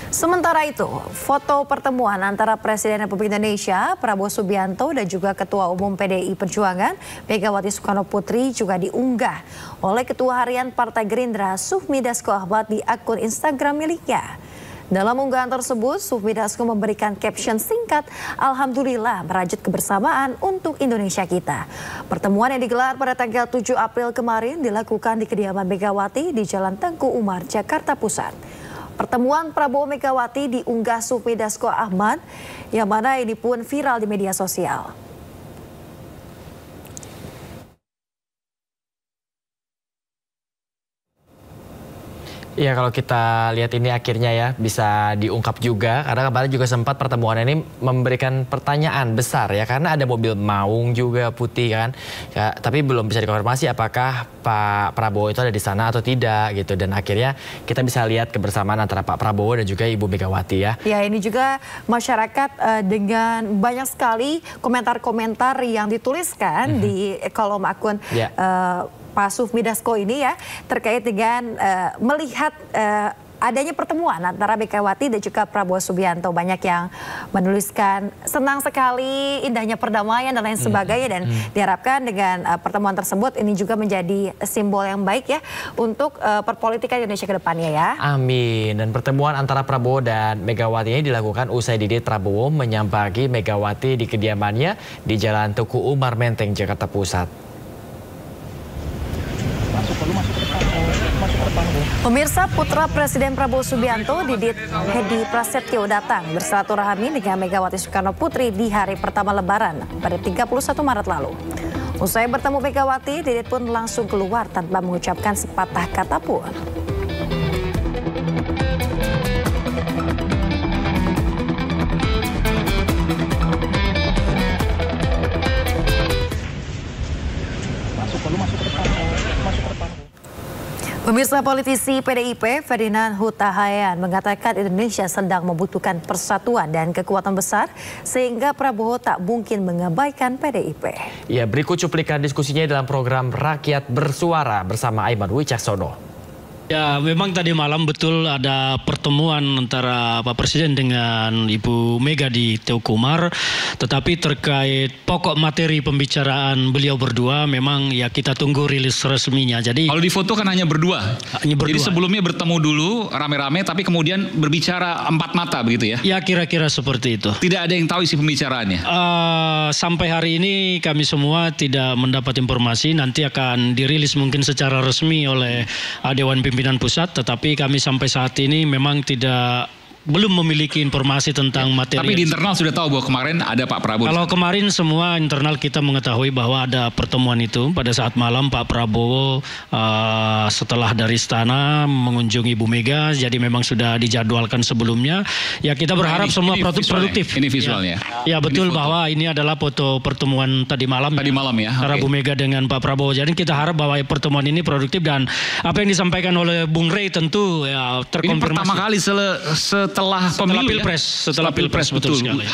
Sementara itu, foto pertemuan antara Presiden Republik Indonesia Prabowo Subianto dan juga Ketua Umum PDI Perjuangan Megawati Soekarno Putri juga diunggah oleh Ketua Harian Partai Gerindra Sufmi Dasko Ahmad di akun Instagram miliknya. Dalam unggahan tersebut, Sufmi Dasko memberikan caption singkat, "Alhamdulillah merajut kebersamaan untuk Indonesia kita." Pertemuan yang digelar pada tanggal 7 April kemarin dilakukan di kediaman Megawati di Jalan Tengku Umar, Jakarta Pusat. Pertemuan Prabowo Megawati diunggah Sufmi Dasko Ahmad, yang mana ini pun viral di media sosial. Iya, kalau kita lihat ini akhirnya ya bisa diungkap juga, karena kemarin juga sempat pertemuan ini memberikan pertanyaan besar ya, karena ada mobil maung juga putih kan, ya, tapi belum bisa dikonfirmasi apakah Pak Prabowo itu ada di sana atau tidak gitu, dan akhirnya kita bisa lihat kebersamaan antara Pak Prabowo dan juga Ibu Megawati ya. Ya, ini juga masyarakat dengan banyak sekali komentar-komentar yang dituliskan di kolom akun Pak Sufmi Dasko ini ya, terkait dengan melihat adanya pertemuan antara Megawati dan juga Prabowo Subianto. Banyak yang menuliskan senang sekali, indahnya perdamaian dan lain sebagainya, dan diharapkan dengan pertemuan tersebut ini juga menjadi simbol yang baik ya untuk perpolitikan Indonesia ke depannya ya. Amin. Dan pertemuan antara Prabowo dan Megawati ini dilakukan usai Didit Prabowo menyambangi Megawati di kediamannya di Jalan Tengku Umar, Menteng, Jakarta Pusat. Pemirsa, putra Presiden Prabowo Subianto, Didit Hedi Prasetyo datang bersilaturahmi dengan Megawati Soekarno Putri di hari pertama Lebaran pada 31 Maret lalu. Usai bertemu Megawati, Didit pun langsung keluar tanpa mengucapkan sepatah kata pun. Pemirsa, politisi PDIP Ferdinand Huta Hayan mengatakan Indonesia sedang membutuhkan persatuan dan kekuatan besar sehingga Prabowo tak mungkin mengabaikan PDIP. Ya, berikut cuplikan diskusinya dalam program Rakyat Bersuara bersama Aiman Wicaksono. Ya, memang tadi malam betul ada pertemuan antara Pak Presiden dengan Ibu Mega di Tengku Umar, tetapi terkait pokok materi pembicaraan beliau berdua memang ya kita tunggu rilis resminya. Jadi kalau di foto kan hanya berdua. Jadi sebelumnya bertemu dulu rame-rame tapi kemudian berbicara empat mata begitu ya? Ya, kira-kira seperti itu. Tidak ada yang tahu isi pembicaraannya? Sampai hari ini kami semua tidak mendapat informasi, nanti akan dirilis mungkin secara resmi oleh Dewan Pimpinan Pusat, tetapi kami sampai saat ini memang belum memiliki informasi tentang materi. Tapi di internal sudah tahu bahwa kemarin ada Pak Prabowo. Kalau kemarin semua internal kita mengetahui bahwa ada pertemuan itu pada saat malam Pak Prabowo setelah dari istana mengunjungi Ibu Mega, jadi memang sudah dijadwalkan sebelumnya. Ya, kita berharap semua produktif. Ini visualnya. Ya, betul bahwa ini adalah foto pertemuan tadi malam. Tadi malam ya. Antara Bu Mega dengan Pak Prabowo. Jadi kita harap bahwa pertemuan ini produktif dan apa yang disampaikan oleh Bung Rey tentu ya terkonfirmasi. Ini pertama kali setelah pemilu, setelah Pilpres, betul sekali.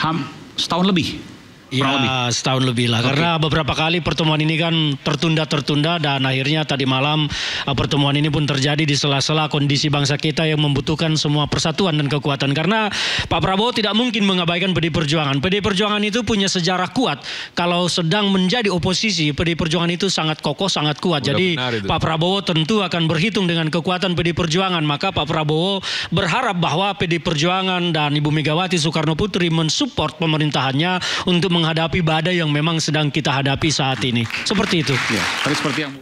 Setahun lebih. Ya, setahun lebih lah. Karena beberapa kali pertemuan ini kan tertunda dan akhirnya tadi malam pertemuan ini pun terjadi di sela-sela kondisi bangsa kita yang membutuhkan semua persatuan dan kekuatan. Karena Pak Prabowo tidak mungkin mengabaikan PDI Perjuangan. PDI Perjuangan itu punya sejarah kuat. Kalau sedang menjadi oposisi, PDI Perjuangan itu sangat kokoh, sangat kuat. Jadi Pak Prabowo tentu akan berhitung dengan kekuatan PDI Perjuangan. Maka Pak Prabowo berharap bahwa PDI Perjuangan dan Ibu Megawati Soekarno Putri mensupport pemerintahannya untuk menghadapi badai yang memang sedang kita hadapi saat ini. Seperti itu. Ya, tapi seperti yang...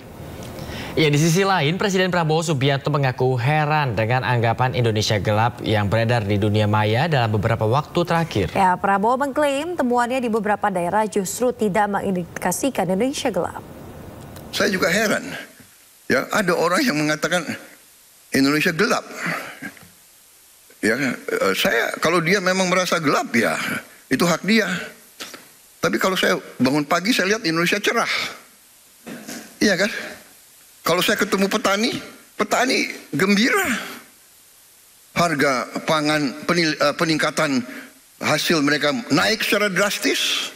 Ya, di sisi lain, Presiden Prabowo Subianto mengaku heran dengan anggapan Indonesia gelap yang beredar di dunia maya dalam beberapa waktu terakhir. Ya, Prabowo mengklaim temuannya di beberapa daerah justru tidak mengindikasikan Indonesia gelap. Saya juga heran. Ya, ada orang yang mengatakan Indonesia gelap. Ya, saya kalau dia memang merasa gelap ya itu hak dia. Tapi kalau saya bangun pagi saya lihat Indonesia cerah. Iya kan? Kalau saya ketemu petani gembira. Harga pangan, peningkatan hasil mereka naik secara drastis.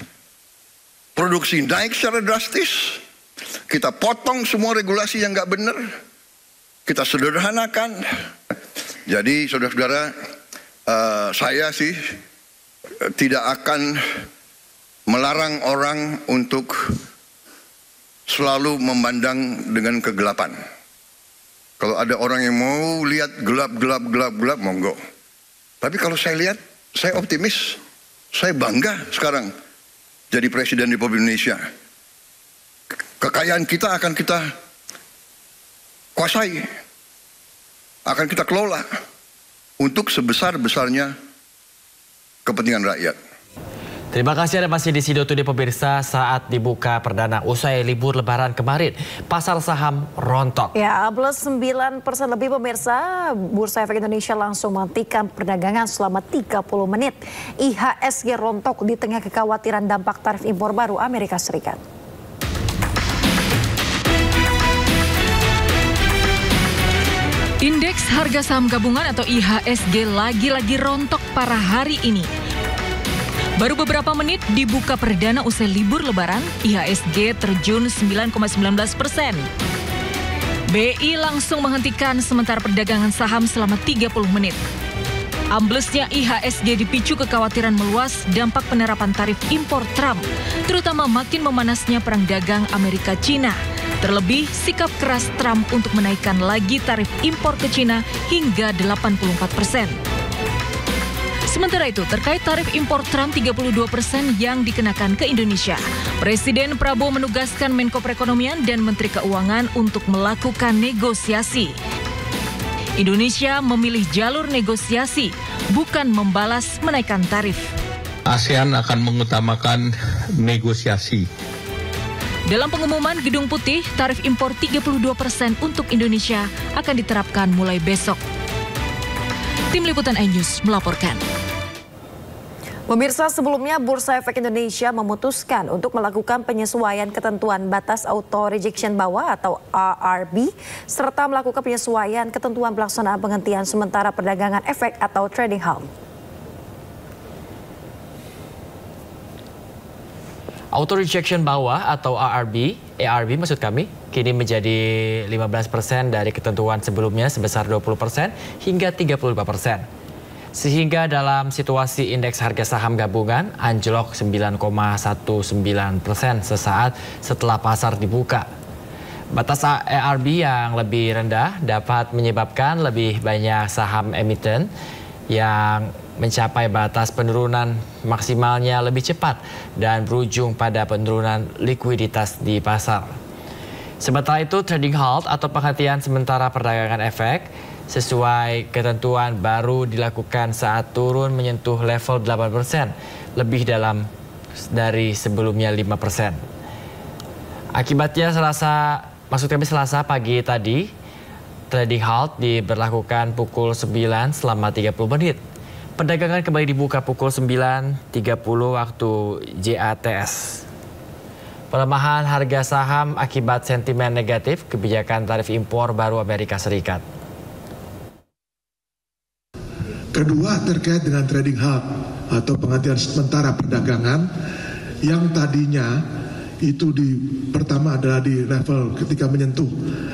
Produksi naik secara drastis. Kita potong semua regulasi yang nggak benar. Kita sederhanakan. Jadi saudara-saudara, saya sih tidak akan melarang orang untuk selalu memandang dengan kegelapan. Kalau ada orang yang mau lihat gelap, monggo. Tapi kalau saya lihat, saya optimis. Saya bangga sekarang jadi Presiden Republik Indonesia. Kekayaan kita akan kita kuasai, akan kita kelola untuk sebesar-besarnya kepentingan rakyat. Terima kasih Anda masih di Sido Today pemirsa. Saat dibuka perdana usai libur lebaran kemarin, pasar saham rontok. Ya, plus 9% lebih pemirsa. Bursa Efek Indonesia langsung menghentikan perdagangan selama 30 menit. IHSG rontok di tengah kekhawatiran dampak tarif impor baru Amerika Serikat. Indeks harga saham gabungan atau IHSG lagi-lagi rontok parah hari ini. Baru beberapa menit dibuka perdana usai libur lebaran, IHSG terjun 9,19%. BI langsung menghentikan sementara perdagangan saham selama 30 menit. Amblesnya IHSG dipicu kekhawatiran meluas dampak penerapan tarif impor Trump, terutama makin memanasnya perang dagang Amerika-Cina. Terlebih, sikap keras Trump untuk menaikkan lagi tarif impor ke Cina hingga 84%. Sementara itu, terkait tarif impor Trump 32% yang dikenakan ke Indonesia, Presiden Prabowo menugaskan Menko Perekonomian dan Menteri Keuangan untuk melakukan negosiasi. Indonesia memilih jalur negosiasi, bukan membalas menaikkan tarif. ASEAN akan mengutamakan negosiasi. Dalam pengumuman Gedung Putih, tarif impor 32% untuk Indonesia akan diterapkan mulai besok. Tim Liputan iNews melaporkan. Pemirsa, sebelumnya Bursa Efek Indonesia memutuskan untuk melakukan penyesuaian ketentuan batas auto rejection bawah atau ARB serta melakukan penyesuaian ketentuan pelaksanaan penghentian sementara perdagangan efek atau trading halt. Auto rejection bawah atau ARB maksud kami, kini menjadi 15% dari ketentuan sebelumnya sebesar 20% hingga 35%. Sehingga dalam situasi indeks harga saham gabungan anjlok 9,19% sesaat setelah pasar dibuka. Batas ARB yang lebih rendah dapat menyebabkan lebih banyak saham emiten yang mencapai batas penurunan maksimalnya lebih cepat dan berujung pada penurunan likuiditas di pasar. Sementara itu, trading halt atau penghentian sementara perdagangan efek sesuai ketentuan baru dilakukan saat turun menyentuh level 8%, lebih dalam dari sebelumnya 5%. Akibatnya Selasa pagi tadi, trading halt diberlakukan pukul 9 selama 30 menit. Perdagangan kembali dibuka pukul 9.30 waktu JATS. Pelemahan harga saham akibat sentimen negatif kebijakan tarif impor baru Amerika Serikat. Kedua, terkait dengan trading halt atau penghentian sementara perdagangan yang tadinya itu pertama adalah di level ketika menyentuh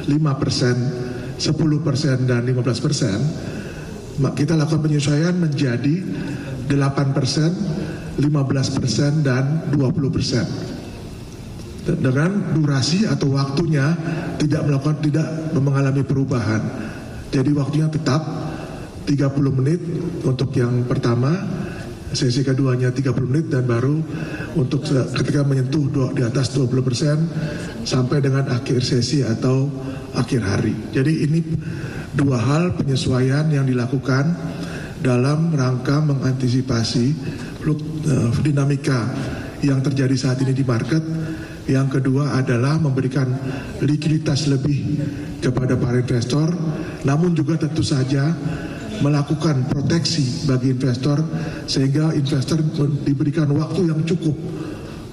5%, 10% dan 15%, kita lakukan penyesuaian menjadi 8%, 15% dan 20%. Dengan durasi atau waktunya tidak mengalami perubahan. Jadi waktunya tetap 30 menit untuk yang pertama, sesi keduanya 30 menit dan baru untuk ketika menyentuh di atas 20% sampai dengan akhir sesi atau akhir hari. Jadi ini dua hal penyesuaian yang dilakukan dalam rangka mengantisipasi dinamika yang terjadi saat ini di market. Yang kedua adalah memberikan likuiditas lebih kepada para investor, namun juga tentu saja melakukan proteksi bagi investor sehingga investor diberikan waktu yang cukup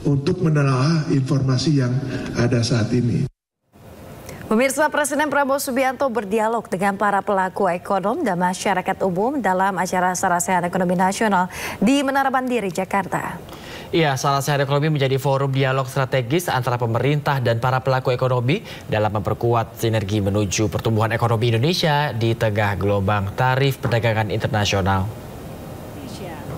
untuk menelaah informasi yang ada saat ini. Pemirsa, Presiden Prabowo Subianto berdialog dengan para pelaku ekonomi dan masyarakat umum dalam acara Sarasehan Ekonomi Nasional di Menara Mandiri, Jakarta. Iya, Sarasehan Ekonomi menjadi forum dialog strategis antara pemerintah dan para pelaku ekonomi dalam memperkuat sinergi menuju pertumbuhan ekonomi Indonesia di tengah gelombang tarif perdagangan internasional.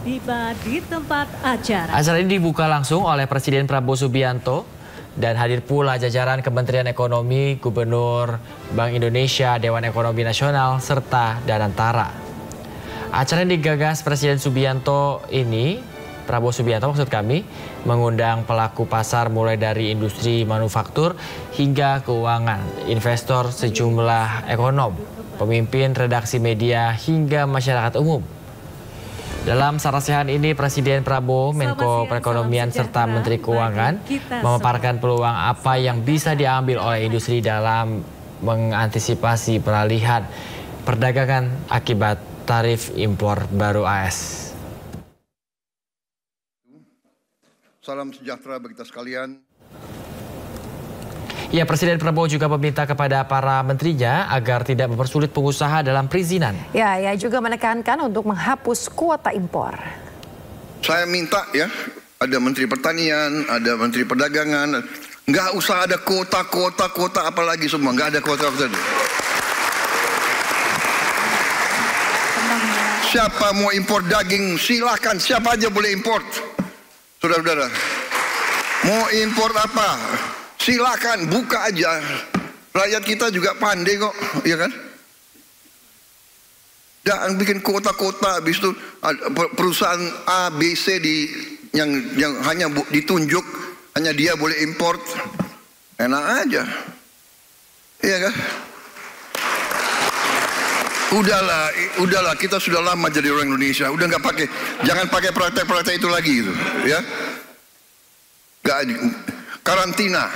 Tiba di tempat acara. Acara ini dibuka langsung oleh Presiden Prabowo Subianto. Dan hadir pula jajaran Kementerian Ekonomi, Gubernur Bank Indonesia, Dewan Ekonomi Nasional, serta Danantara. Acara yang digagas Presiden Subianto ini, Prabowo Subianto maksud kami, mengundang pelaku pasar mulai dari industri manufaktur hingga keuangan, investor, sejumlah ekonom, pemimpin redaksi media hingga masyarakat umum. Dalam Sarasehan ini, Presiden Prabowo, Menko Perekonomian, serta Menteri Keuangan memaparkan peluang apa yang bisa diambil oleh industri dalam mengantisipasi peralihan perdagangan akibat tarif impor baru AS. Salam sejahtera bagi kita sekalian. Ya, Presiden Prabowo juga meminta kepada para menterinya agar tidak mempersulit pengusaha dalam perizinan. Ya, ia juga menekankan untuk menghapus kuota impor. Saya minta ya, ada Menteri Pertanian, ada Menteri Perdagangan, nggak usah ada kuota apalagi semua, nggak ada kuota. Siapa mau impor daging, silakan, siapa aja boleh import. Saudara-saudara, mau impor apa? Silakan, buka aja. Rakyat kita juga pandai kok, ya kan? Jangan bikin kota-kota, habis itu perusahaan A, B, C yang hanya ditunjuk, hanya dia boleh import. Enak aja, iya kan? Udahlah, kita sudah lama jadi orang Indonesia. Udah nggak pakai, jangan pakai praktek-praktek itu lagi, gitu, ya. Karantina.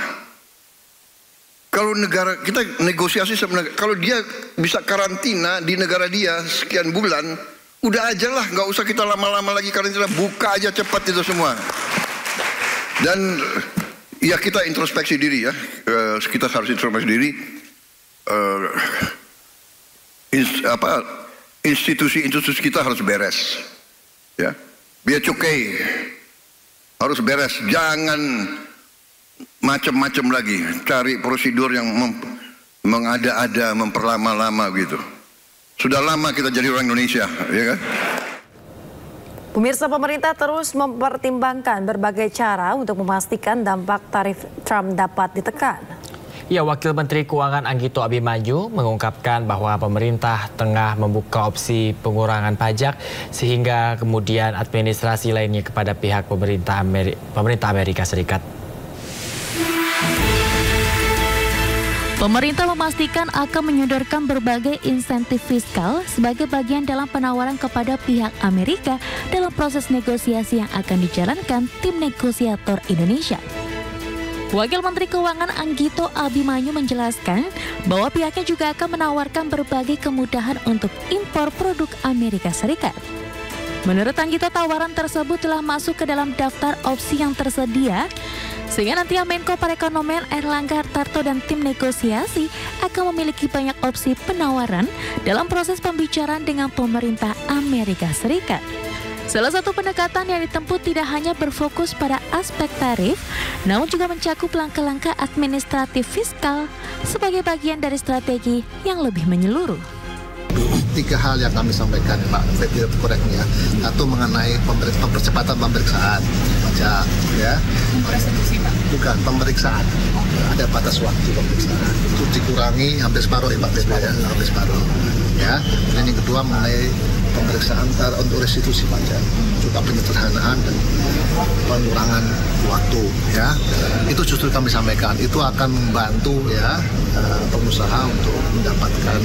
Kalau negara kita negosiasi sebenarnya, kalau dia bisa karantina di negara dia sekian bulan, udah aja lah, nggak usah kita lama-lama lagi karantina, buka aja cepat itu semua. Dan ya kita introspeksi diri ya, kita harus introspeksi diri. Institusi kita harus beres, ya. Bea cukai harus beres, jangan macam-macam lagi, cari prosedur yang mengada-ada, memperlama-lama gitu. Sudah lama kita jadi orang Indonesia, ya kan? Pemirsa, pemerintah terus mempertimbangkan berbagai cara untuk memastikan dampak tarif Trump dapat ditekan. Ya, Wakil Menteri Keuangan Anggito Abimanyu mengungkapkan bahwa pemerintah tengah membuka opsi pengurangan pajak sehingga kemudian administrasi lainnya kepada pihak pemerintah Amerika Serikat. Pemerintah memastikan akan menyodorkan berbagai insentif fiskal sebagai bagian dalam penawaran kepada pihak Amerika dalam proses negosiasi yang akan dijalankan tim negosiator Indonesia. Wakil Menteri Keuangan Anggito Abimanyu menjelaskan bahwa pihaknya juga akan menawarkan berbagai kemudahan untuk impor produk Amerika Serikat. Menurut Anggito, tawaran tersebut telah masuk ke dalam daftar opsi yang tersedia, sehingga nanti Menko Perekonomian Erlangga Hartarto dan tim negosiasi akan memiliki banyak opsi penawaran dalam proses pembicaraan dengan pemerintah Amerika Serikat. Salah satu pendekatan yang ditempuh tidak hanya berfokus pada aspek tarif, namun juga mencakup langkah-langkah administratif fiskal sebagai bagian dari strategi yang lebih menyeluruh. 3 hal yang kami sampaikan, Pak, saya tidak koreknya. Satu mengenai percepatan pemeriksaan pajak, ya. Bukan pemeriksaan. Ada batas waktu pemeriksaan. Itu dikurangi hampir separuh, ya, Pak, ya, hampir separuh. Ya. Dan yang kedua mengenai pemeriksaan untuk restitusi pajak, juga penyederhanaan dan pengurangan waktu, ya. Itu justru kami sampaikan. Itu akan membantu, ya, pengusaha untuk mendapatkan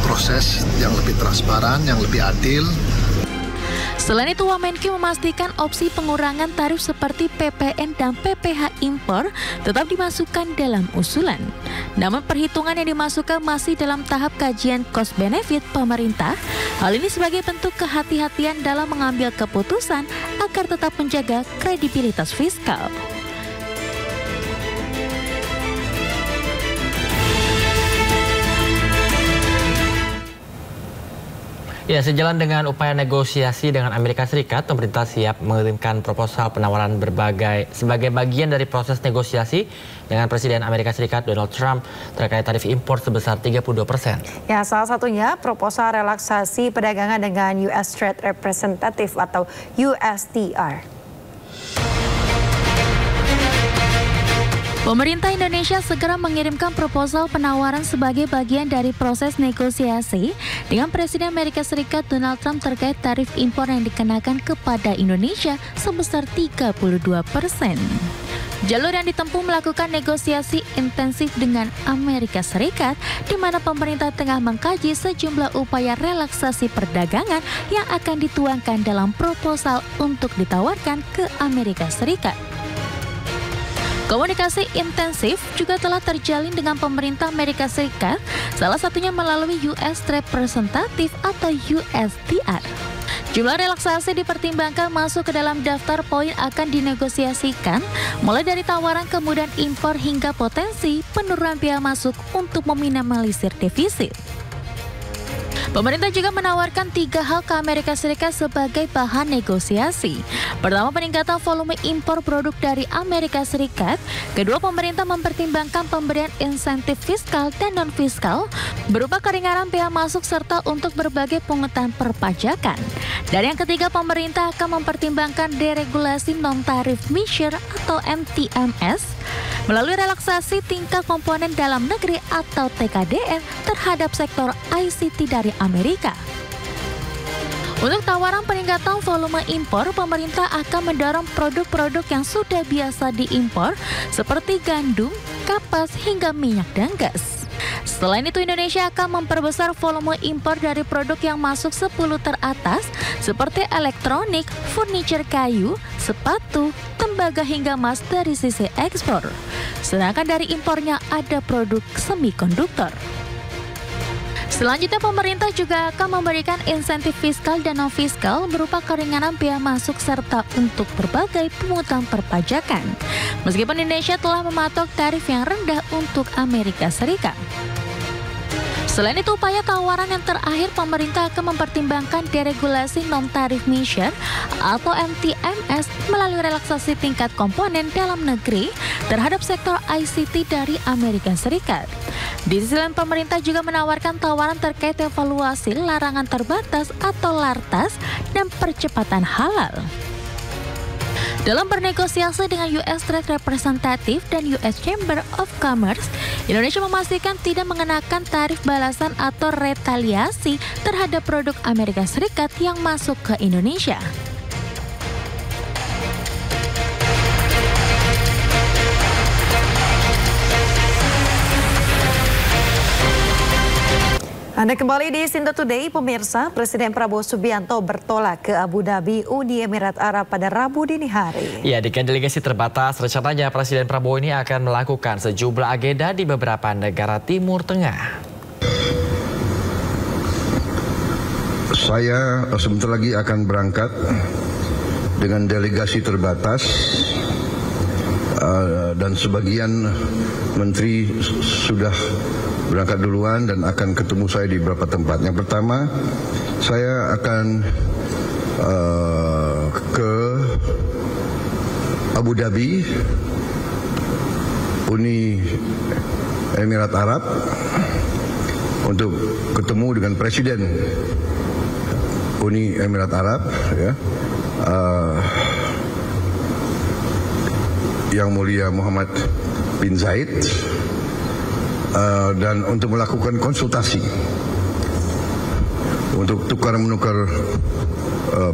proses yang lebih transparan, yang lebih adil. Selain itu, Wamenkyu memastikan opsi pengurangan tarif seperti PPN dan PPh impor tetap dimasukkan dalam usulan. Namun perhitungan yang dimasukkan masih dalam tahap kajian cost benefit pemerintah. Hal ini sebagai bentuk kehati-hatian dalam mengambil keputusan agar tetap menjaga kredibilitas fiskal. Ya, sejalan dengan upaya negosiasi dengan Amerika Serikat, pemerintah siap mengirimkan proposal penawaran sebagai bagian dari proses negosiasi dengan Presiden Amerika Serikat Donald Trump terkait tarif impor sebesar 32%. Ya, salah satunya proposal relaksasi perdagangan dengan US Trade Representative atau USTR. Pemerintah Indonesia segera mengirimkan proposal penawaran sebagai bagian dari proses negosiasi dengan Presiden Amerika Serikat Donald Trump terkait tarif impor yang dikenakan kepada Indonesia sebesar 32%. Jalur yang ditempuh melakukan negosiasi intensif dengan Amerika Serikat, di mana pemerintah tengah mengkaji sejumlah upaya relaksasi perdagangan yang akan dituangkan dalam proposal untuk ditawarkan ke Amerika Serikat. Komunikasi intensif juga telah terjalin dengan pemerintah Amerika Serikat, salah satunya melalui US Trade Representative atau USTR. Jumlah relaksasi dipertimbangkan masuk ke dalam daftar poin akan dinegosiasikan, mulai dari tawaran kemudahan impor hingga potensi penurunan biaya masuk untuk meminimalisir defisit. Pemerintah juga menawarkan 3 hal ke Amerika Serikat sebagai bahan negosiasi. Pertama, peningkatan volume impor produk dari Amerika Serikat. Kedua, pemerintah mempertimbangkan pemberian insentif fiskal dan non-fiskal berupa keringanan bea masuk serta untuk berbagai pungutan perpajakan. Dan yang ketiga, pemerintah akan mempertimbangkan deregulasi non-tarif measure atau MTMS melalui relaksasi tingkat komponen dalam negeri atau TKDN terhadap sektor ICT dari Amerika. Untuk tawaran peningkatan volume impor, pemerintah akan mendorong produk-produk yang sudah biasa diimpor seperti gandum, kapas, hingga minyak dan gas. Selain itu, Indonesia akan memperbesar volume impor dari produk yang masuk 10 teratas seperti elektronik, furniture kayu, sepatu, tembaga hingga emas dari sisi ekspor. Sedangkan dari impornya ada produk semikonduktor. Selanjutnya, pemerintah juga akan memberikan insentif fiskal dan non-fiskal berupa keringanan bea masuk serta untuk berbagai pungutan perpajakan. Meskipun Indonesia telah mematok tarif yang rendah untuk Amerika Serikat. Selain itu, upaya tawaran yang terakhir, pemerintah akan mempertimbangkan deregulasi non-tarif measure atau MTMS melalui relaksasi tingkat komponen dalam negeri terhadap sektor ICT dari Amerika Serikat. Di sisi lain, pemerintah juga menawarkan tawaran terkait evaluasi larangan terbatas atau LARTAS dan percepatan halal. Dalam bernegosiasi dengan US Trade Representative dan US Chamber of Commerce, Indonesia memastikan tidak mengenakan tarif balasan atau retaliasi terhadap produk Amerika Serikat yang masuk ke Indonesia. Anda kembali di Sinta Today, pemirsa. Presiden Prabowo Subianto bertolak ke Abu Dhabi, Uni Emirat Arab pada Rabu dini hari. Ya, dengan delegasi terbatas, rencananya Presiden Prabowo ini akan melakukan sejumlah agenda di beberapa negara Timur Tengah. Saya sebentar lagi akan berangkat dengan delegasi terbatas dan sebagian menteri sudah berangkat duluan dan akan ketemu saya di beberapa tempat. Yang pertama, saya akan ke Abu Dhabi, Uni Emirat Arab, untuk ketemu dengan Presiden Uni Emirat Arab, ya, Yang Mulia Muhammad bin Zayed, dan untuk melakukan konsultasi untuk tukar-menukar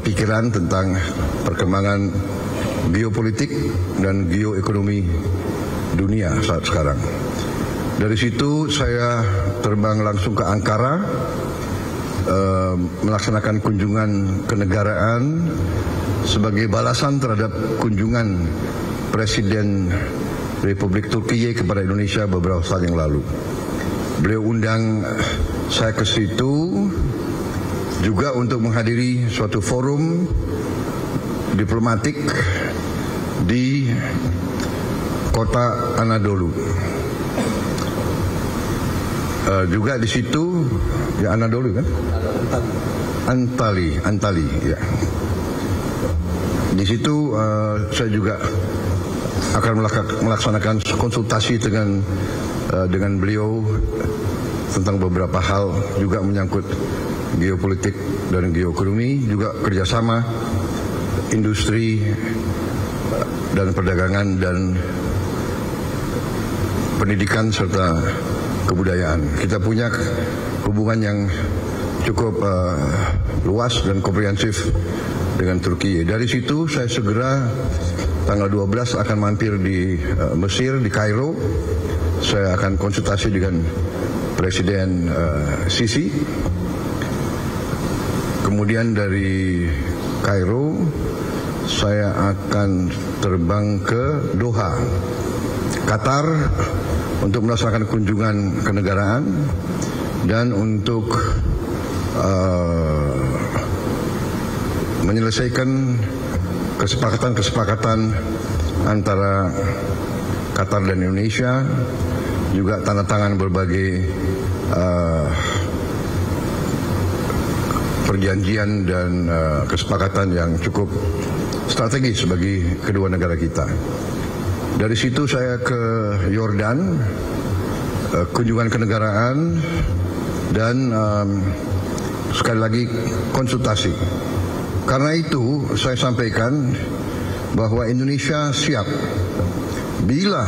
pikiran tentang perkembangan geopolitik dan geoekonomi dunia saat sekarang. Dari situ saya terbang langsung ke Ankara, melaksanakan kunjungan kenegaraan sebagai balasan terhadap kunjungan Presiden Republik Turkiye kepada Indonesia beberapa saat yang lalu. Beliau undang saya ke situ juga untuk menghadiri suatu forum diplomatik di kota Anadolu. Juga di situ, ya Anadolu kan? Antali, ya. Di situ saya juga akan melaksanakan konsultasi dengan beliau tentang beberapa hal juga menyangkut geopolitik dan geoekonomi, juga kerjasama industri dan perdagangan dan pendidikan serta kebudayaan. Kita punya hubungan yang cukup luas dan komprehensif dengan Turki. Dari situ saya segera tanggal 12 akan mampir di Mesir, di Kairo. Saya akan konsultasi dengan Presiden Sisi. Kemudian dari Kairo saya akan terbang ke Doha, Qatar, untuk melaksanakan kunjungan kenegaraan dan untuk menyelesaikan kesepakatan antara Qatar dan Indonesia, juga tanda tangan berbagai perjanjian dan kesepakatan yang cukup strategis bagi kedua negara kita. Dari situ saya ke Yordan, kunjungan kenegaraan dan sekali lagi konsultasi. Karena itu saya sampaikan bahwa Indonesia siap bila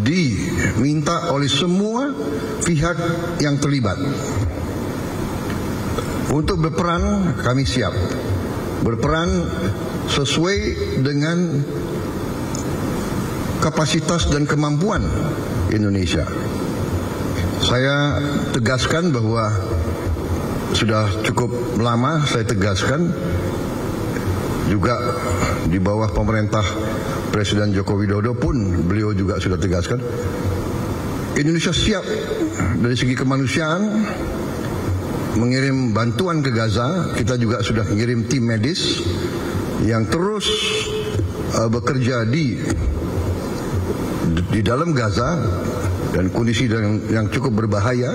diminta oleh semua pihak yang terlibat untuk berperan. Kami siap berperan sesuai dengan kapasitas dan kemampuan Indonesia. Saya tegaskan bahwa sudah cukup lama saya tegaskan, juga di bawah pemerintah Presiden Joko Widodo pun beliau juga sudah tegaskan, Indonesia siap dari segi kemanusiaan mengirim bantuan ke Gaza. Kita juga sudah mengirim tim medis yang terus bekerja di dalam Gaza dan kondisi yang cukup berbahaya.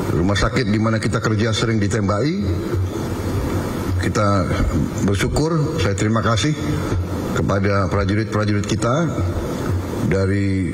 Rumah sakit di mana kita kerja sering ditembaki. Kita bersyukur, saya terima kasih kepada prajurit-prajurit kita dari